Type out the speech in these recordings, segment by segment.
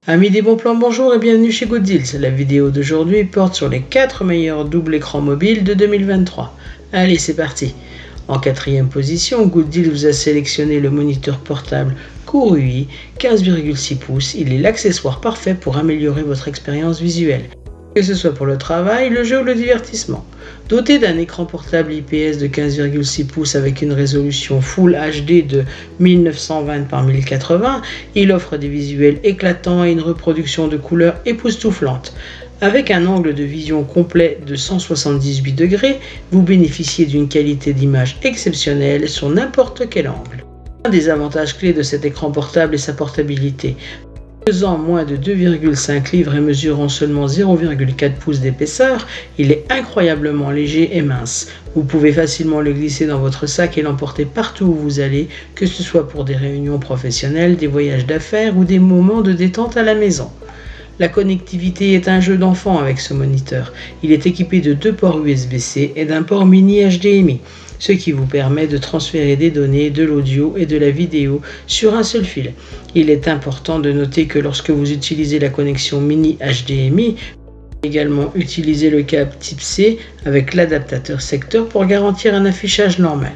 Amis des bons plans, bonjour et bienvenue chez Good Deals. La vidéo d'aujourd'hui porte sur les 4 meilleurs doubles écrans mobiles de 2023. Allez, c'est parti. En quatrième position, Good Deals vous a sélectionné le moniteur portable Kurui 15,6 pouces. Il est l'accessoire parfait pour améliorer votre expérience visuelle, que ce soit pour le travail, le jeu ou le divertissement. Doté d'un écran portable IPS de 15,6 pouces avec une résolution Full HD de 1920 par 1080, il offre des visuels éclatants et une reproduction de couleurs époustouflante. Avec un angle de vision complet de 178 degrés, vous bénéficiez d'une qualité d'image exceptionnelle sur n'importe quel angle. Un des avantages clés de cet écran portable est sa portabilité. Pesant moins de 2,5 livres et mesurant seulement 0,4 pouces d'épaisseur, il est incroyablement léger et mince. Vous pouvez facilement le glisser dans votre sac et l'emporter partout où vous allez, que ce soit pour des réunions professionnelles, des voyages d'affaires ou des moments de détente à la maison. La connectivité est un jeu d'enfant avec ce moniteur. Il est équipé de 2 ports USB-C et d'un port mini HDMI, ce qui vous permet de transférer des données, de l'audio et de la vidéo sur un seul fil. Il est important de noter que lorsque vous utilisez la connexion mini HDMI, vous pouvez également utiliser le câble type C avec l'adaptateur secteur pour garantir un affichage normal.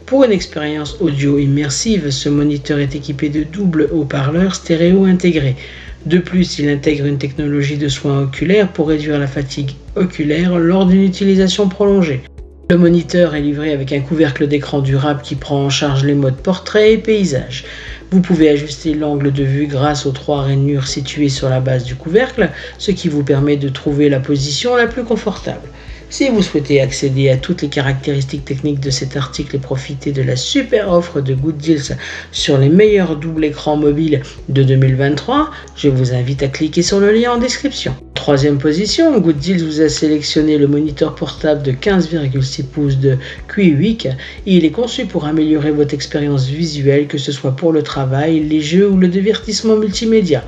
Pour une expérience audio immersive, ce moniteur est équipé de double haut-parleurs stéréo intégrés. De plus, il intègre une technologie de soins oculaires pour réduire la fatigue oculaire lors d'une utilisation prolongée. Le moniteur est livré avec un couvercle d'écran durable qui prend en charge les modes portrait et paysage. Vous pouvez ajuster l'angle de vue grâce aux 3 rainures situées sur la base du couvercle, ce qui vous permet de trouver la position la plus confortable. Si vous souhaitez accéder à toutes les caractéristiques techniques de cet article et profiter de la super offre de Good Deals sur les meilleurs doubles écrans mobiles de 2023, je vous invite à cliquer sur le lien en description. Troisième position, Good Deals vous a sélectionné le moniteur portable de 15,6 pouces de Kurui. Il est conçu pour améliorer votre expérience visuelle, que ce soit pour le travail, les jeux ou le divertissement multimédia.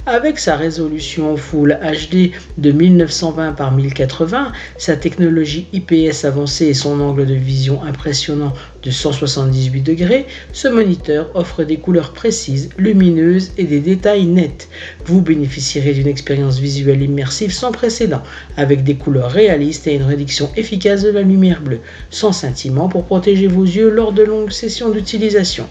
Avec sa résolution Full HD de 1920 par 1080, sa technologie IPS avancée et son angle de vision impressionnant de 178 degrés, ce moniteur offre des couleurs précises, lumineuses et des détails nets. Vous bénéficierez d'une expérience visuelle immersive sans précédent, avec des couleurs réalistes et une réduction efficace de la lumière bleue, sans scintillement pour protéger vos yeux lors de longues sessions d'utilisation.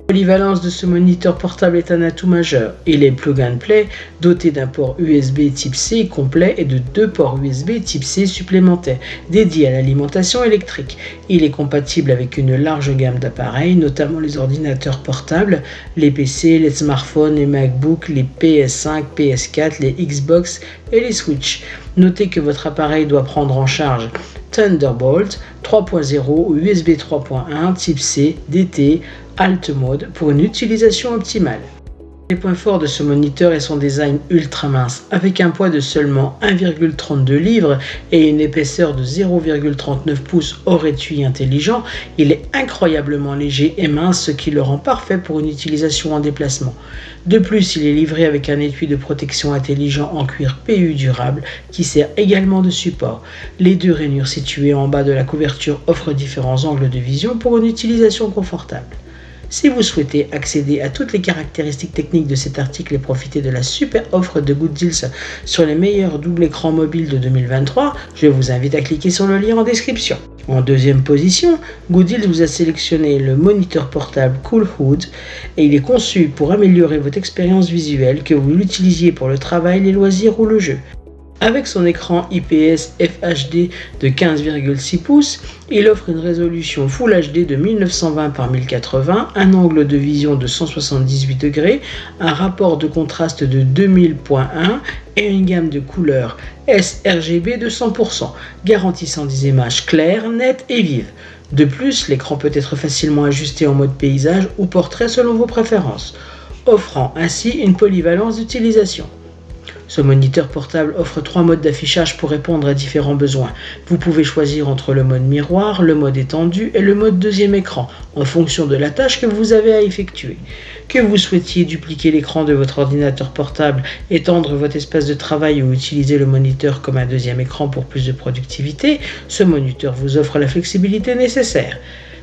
La polyvalence de ce moniteur portable est un atout majeur. Il est plug and play, doté d'un port USB type C complet et de 2 ports USB type C supplémentaires, dédiés à l'alimentation électrique. Il est compatible avec une large gamme d'appareils, notamment les ordinateurs portables, les PC, les smartphones, les MacBooks, les PS5, PS4, les Xbox et les Switch. Notez que votre appareil doit prendre en charge Thunderbolt 3.0 ou USB 3.1 type C, DT, Alt Mode pour une utilisation optimale. Les points forts de ce moniteur est son design ultra mince, avec un poids de seulement 1,32 livres et une épaisseur de 0,39 pouces hors étui intelligent. Il est incroyablement léger et mince, ce qui le rend parfait pour une utilisation en déplacement. De plus, il est livré avec un étui de protection intelligent en cuir PU durable qui sert également de support. Les 2 rainures situées en bas de la couverture offrent différents angles de vision pour une utilisation confortable. Si vous souhaitez accéder à toutes les caractéristiques techniques de cet article et profiter de la super offre de Good Deals sur les meilleurs doubles écrans mobiles de 2023, je vous invite à cliquer sur le lien en description. En deuxième position, Good Deals vous a sélectionné le moniteur portable Coolhood et il est conçu pour améliorer votre expérience visuelle, que vous l'utilisiez pour le travail, les loisirs ou le jeu. Avec son écran IPS FHD de 15,6 pouces, il offre une résolution Full HD de 1920 par 1080, un angle de vision de 178 degrés, un rapport de contraste de 2000.1 et une gamme de couleurs sRGB de 100%, garantissant des images claires, nettes et vives. De plus, l'écran peut être facilement ajusté en mode paysage ou portrait selon vos préférences, offrant ainsi une polyvalence d'utilisation. Ce moniteur portable offre 3 modes d'affichage pour répondre à différents besoins. Vous pouvez choisir entre le mode miroir, le mode étendu et le mode deuxième écran, en fonction de la tâche que vous avez à effectuer. Que vous souhaitiez dupliquer l'écran de votre ordinateur portable, étendre votre espace de travail ou utiliser le moniteur comme un deuxième écran pour plus de productivité, ce moniteur vous offre la flexibilité nécessaire.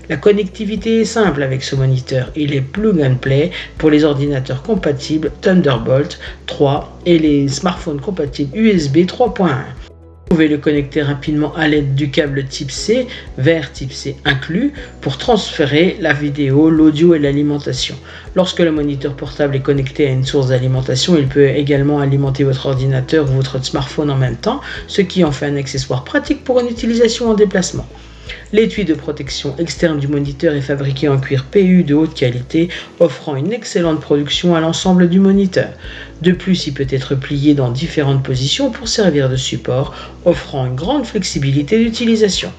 La connectivité est simple avec ce moniteur. Il est plug and play pour les ordinateurs compatibles Thunderbolt 3 et les smartphones compatibles USB 3.1. Vous pouvez le connecter rapidement à l'aide du câble type C vers type C inclus pour transférer la vidéo, l'audio et l'alimentation. Lorsque le moniteur portable est connecté à une source d'alimentation, il peut également alimenter votre ordinateur ou votre smartphone en même temps, ce qui en fait un accessoire pratique pour une utilisation en déplacement. L'étui de protection externe du moniteur est fabriqué en cuir PU de haute qualité, offrant une excellente production à l'ensemble du moniteur. De plus, il peut être plié dans différentes positions pour servir de support, offrant une grande flexibilité d'utilisation.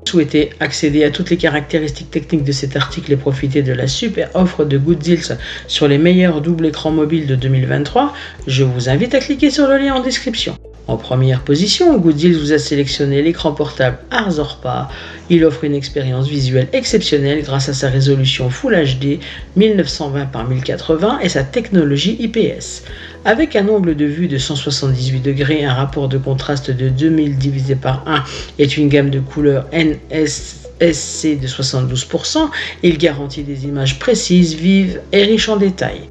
Si vous souhaitez accéder à toutes les caractéristiques techniques de cet article et profiter de la super offre de Good Deals sur les meilleurs doubles écrans mobiles de 2023, je vous invite à cliquer sur le lien en description. En première position, Good Deals vous a sélectionné l'écran portable Arzorpa. Il offre une expérience visuelle exceptionnelle grâce à sa résolution Full HD 1920 par 1080 et sa technologie IPS. Avec un angle de vue de 178 degrés, un rapport de contraste de 2000 divisé par 1 et une gamme de couleurs NTSC de 72%, il garantit des images précises, vives et riches en détails.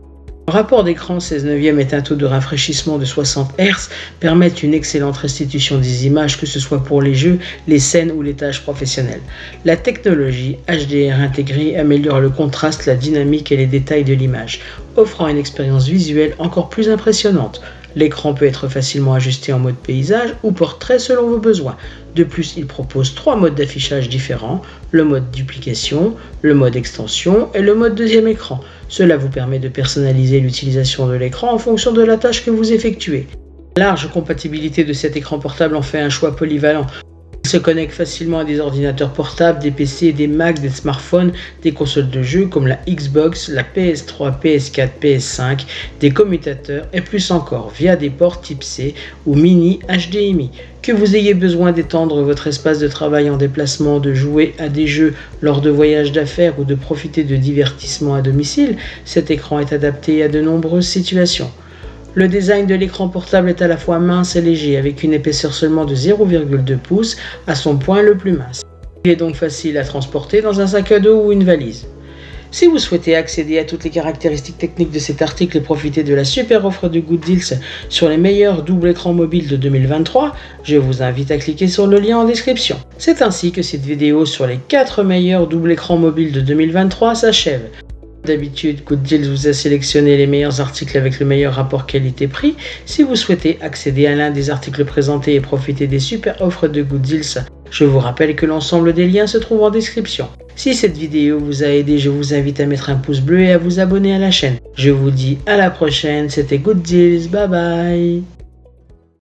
Le rapport d'écran 16:9 et un taux de rafraîchissement de 60 Hz permettent une excellente restitution des images, que ce soit pour les jeux, les scènes ou les tâches professionnelles. La technologie HDR intégrée améliore le contraste, la dynamique et les détails de l'image, offrant une expérience visuelle encore plus impressionnante. L'écran peut être facilement ajusté en mode paysage ou portrait selon vos besoins. De plus, il propose 3 modes d'affichage différents, le mode duplication, le mode extension et le mode deuxième écran. Cela vous permet de personnaliser l'utilisation de l'écran en fonction de la tâche que vous effectuez. La large compatibilité de cet écran portable en fait un choix polyvalent. Il se connecte facilement à des ordinateurs portables, des PC, des Mac, des smartphones, des consoles de jeux comme la Xbox, la PS3, PS4, PS5, des commutateurs et plus encore via des ports type C ou mini HDMI. Que vous ayez besoin d'étendre votre espace de travail en déplacement, de jouer à des jeux lors de voyages d'affaires ou de profiter de divertissements à domicile, cet écran est adapté à de nombreuses situations. Le design de l'écran portable est à la fois mince et léger, avec une épaisseur seulement de 0,2 pouces à son point le plus mince. Il est donc facile à transporter dans un sac à dos ou une valise. Si vous souhaitez accéder à toutes les caractéristiques techniques de cet article et profiter de la super offre de Good Deals sur les meilleurs doubles écrans mobiles de 2023, je vous invite à cliquer sur le lien en description. C'est ainsi que cette vidéo sur les 4 meilleurs doubles écrans mobiles de 2023 s'achève. D'habitude, Good Deals vous a sélectionné les meilleurs articles avec le meilleur rapport qualité-prix. Si vous souhaitez accéder à l'un des articles présentés et profiter des super offres de Good Deals, je vous rappelle que l'ensemble des liens se trouve en description. Si cette vidéo vous a aidé, je vous invite à mettre un pouce bleu et à vous abonner à la chaîne. Je vous dis à la prochaine, c'était Good Deals, bye bye.